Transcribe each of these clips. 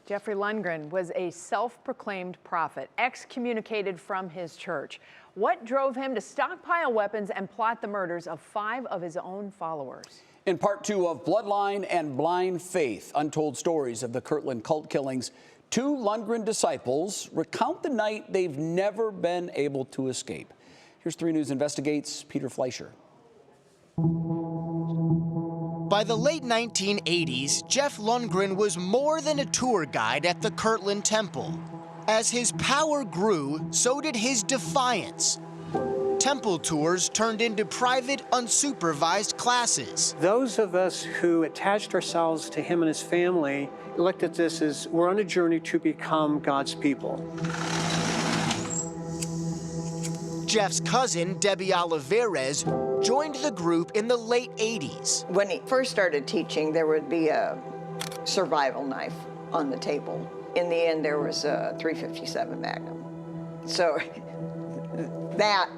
Jeffrey Lundgren was a self-proclaimed prophet, excommunicated from his church. What drove him to stockpile weapons and plot the murders of 5 of his own followers? In part 2 of Bloodline and Blind Faith, Untold Stories of the Kirtland Cult Killings, 2 Lundgren disciples recount the night they've never been able to escape. Here's 3 News Investigates' Peter Fleischer. By the late 1980s, Jeff Lundgren was more than a tour guide at the Kirtland Temple. As his power grew, so did his defiance. Temple tours turned into private, unsupervised classes. Those of us who attached ourselves to him and his family looked at this as we're on a journey to become God's people. Jeff's cousin, Debbie Olivares, joined the group in the late 80s. When he first started teaching, there would be a survival knife on the table. In the end, there was a .357 Magnum. So that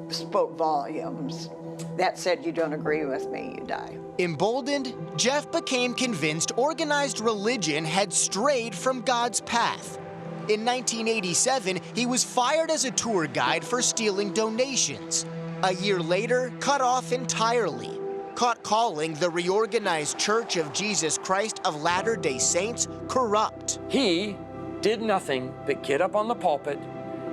spoke volumes. That said, you don't agree with me, you die. Emboldened, Jeff became convinced organized religion had strayed from God's path. In 1987, he was fired as a tour guide for stealing donations. A year later, cut off entirely. Caught calling the reorganized Church of Jesus Christ of Latter-day Saints corrupt. He did nothing but get up on the pulpit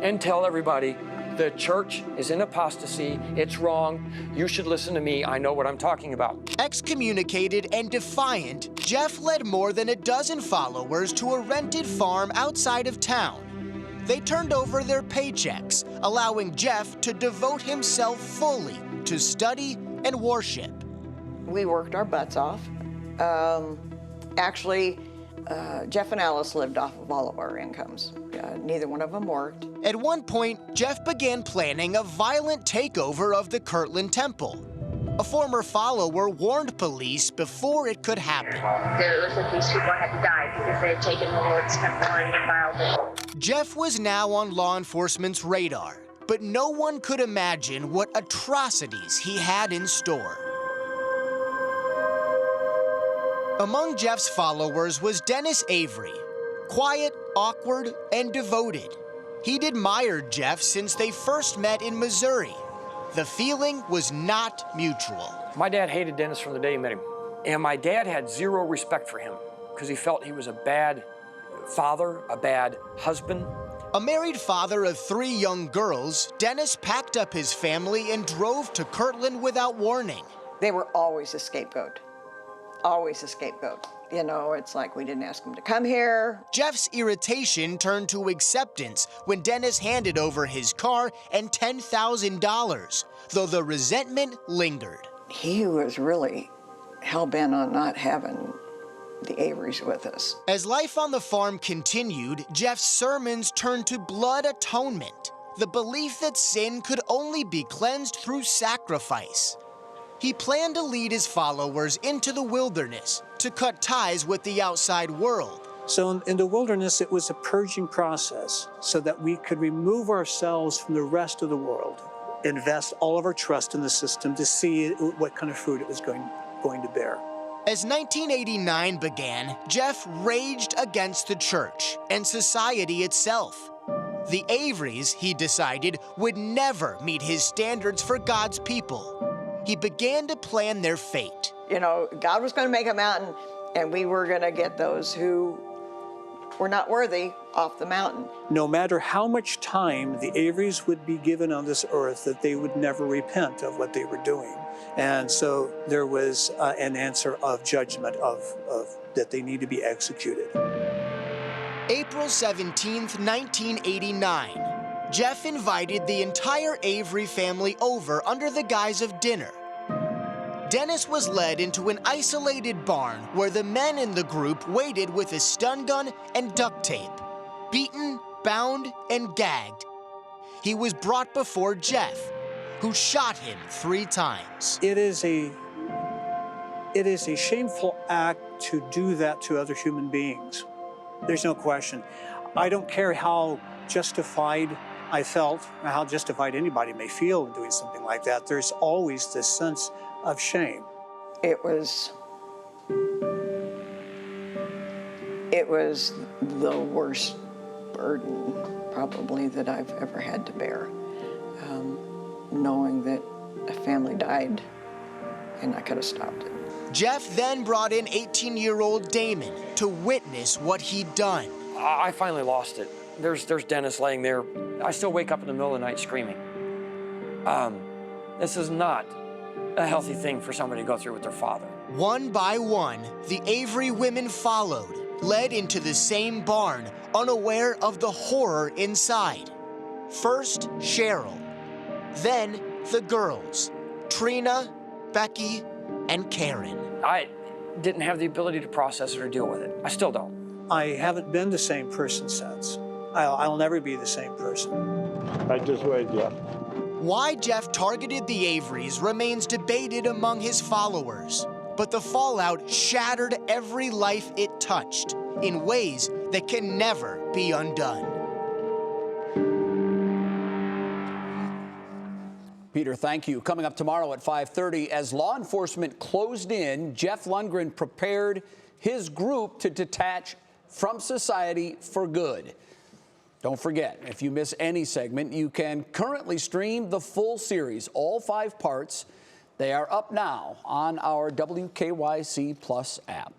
and tell everybody, the church is in apostasy, it's wrong, you should listen to me, I know what I'm talking about. Excommunicated and defiant, Jeff led more than a dozen followers to a rented farm outside of town. They turned over their paychecks, allowing Jeff to devote himself fully to study and worship. We worked our butts off. Actually, Jeff and Alice lived off of all of our incomes. Neither one of them worked. At one point, Jeff began planning a violent takeover of the Kirtland Temple. A former follower warned police before it could happen. It looked like these people had to die because they had taken the Lord's temple and defiled it. Jeff was now on law enforcement's radar, but no one could imagine what atrocities he had in store. Among Jeff's followers was Dennis Avery, quiet, awkward, and devoted. He'd admired Jeff since they first met in Missouri. The feeling was not mutual. My dad hated Dennis from the day he met him. And my dad had zero respect for him because he felt he was a bad father, a bad husband. A married father of 3 young girls, Dennis packed up his family and drove to Kirtland without warning. They were always a scapegoat. Always a scapegoat. You know, it's like we didn't ask them to come here. Jeff's irritation turned to acceptance when Dennis handed over his car and $10,000, though the resentment lingered. He was really hell-bent on not having the Averys with us. As life on the farm continued, Jeff's sermons turned to blood atonement, the belief that sin could only be cleansed through sacrifice. He planned to lead his followers into the wilderness to cut ties with the outside world. So in the wilderness, it was a purging process so that we could remove ourselves from the rest of the world, invest all of our trust in the system to see what kind of fruit it was going to bear. As 1989 began, Jeff raged against the church and society itself. The Averys, he decided, would never meet his standards for God's people. He began to plan their fate. You know, God was going to make a mountain, and we were going to get those who were not worthy off the mountain. No matter how much time the Averys would be given on this earth, that they would never repent of what they were doing. And so there was an answer of judgment of that they need to be executed. April 17th, 1989. Jeff invited the entire Avery family over under the guise of dinner. Dennis was led into an isolated barn where the men in the group waited with a stun gun and duct tape, beaten, bound, and gagged. He was brought before Jeff, who shot him 3 times. It is a shameful act to do that to other human beings. There's no question. I don't care how justified I felt, or how justified anybody may feel in doing something like that. There's always this sense of shame. It was It was the worst burden probably that I've ever had to bear, knowing that a family died and I could have stopped it. Jeff then brought in 18-year-old Damon to witness what he'd done. I finally lost it. There's Dennis laying there. I still wake up in the middle of the night screaming. This is not a healthy thing for somebody to go through with their father. One by one, the Avery women followed, led into the same barn, unaware of the horror inside. First, Cheryl, then the girls, Trina, Becky, and Karen. I didn't have the ability to process it or deal with it. I still don't. I haven't been the same person since. I'll never be the same person. I just wait, Jeff. Why Jeff targeted the Averys remains debated among his followers, but the fallout shattered every life it touched in ways that can never be undone. Peter, thank you. Coming up tomorrow at 5:30, as law enforcement closed in, Jeff Lundgren prepared his group to detach from society for good. Don't forget, if you miss any segment, you can currently stream the full series, all 5 parts. They are up now on our WKYC Plus app.